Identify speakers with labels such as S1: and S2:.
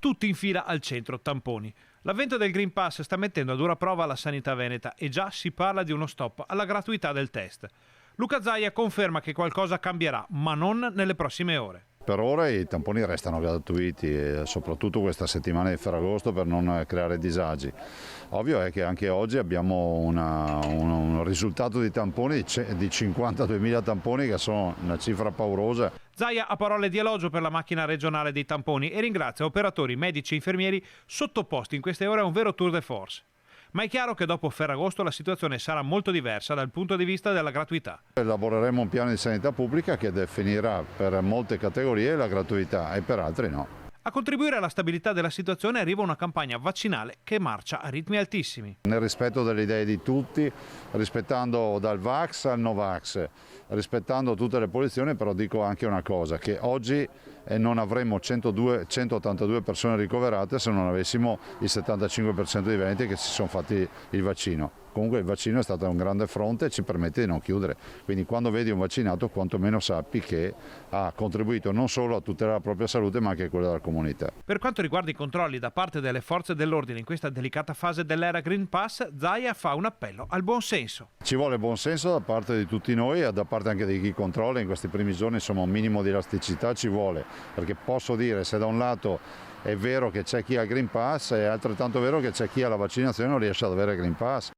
S1: tutti in fila al centro, tamponi. L'avvento del Green Pass sta mettendo a dura prova la sanità veneta e già si parla di uno stop alla gratuità del test. Luca Zaia conferma che qualcosa cambierà, ma non nelle prossime ore.
S2: Per ora i tamponi restano gratuiti, soprattutto questa settimana di Ferragosto, per non creare disagi. Ovvio è che anche oggi abbiamo un risultato di tamponi di 52.000 tamponi, che sono una cifra paurosa.
S1: Zaia ha parole di elogio per la macchina regionale dei tamponi e ringrazia operatori, medici e infermieri sottoposti in queste ore a un vero tour de force. Ma è chiaro che dopo Ferragosto la situazione sarà molto diversa dal punto di vista della gratuità.
S2: Elaboreremo un piano di sanità pubblica che definirà per molte categorie la gratuità e per altre no.
S1: A contribuire alla stabilità della situazione arriva una campagna vaccinale che marcia a ritmi altissimi.
S2: Nel rispetto delle idee di tutti, rispettando dal Vax al Novax, rispettando tutte le posizioni, però dico anche una cosa, che oggi non avremmo 182 persone ricoverate se non avessimo il 75% dei veneti che si sono fatti il vaccino. Comunque il vaccino è stato un grande fronte e ci permette di non chiudere, quindi quando vedi un vaccinato quantomeno sappi che ha contribuito non solo a tutelare la propria salute ma anche quella della comunità.
S1: Per quanto riguarda i controlli da parte delle forze dell'ordine in questa delicata fase dell'era Green Pass, Zaia fa un appello al buon senso.
S2: Ci vuole buon senso da parte di tutti noi e da parte anche di chi controlla. In questi primi giorni insomma un minimo di elasticità ci vuole, perché posso dire, se da un lato è vero che c'è chi ha il Green Pass, è altrettanto vero che c'è chi ha la vaccinazione e non riesce ad avere il Green Pass.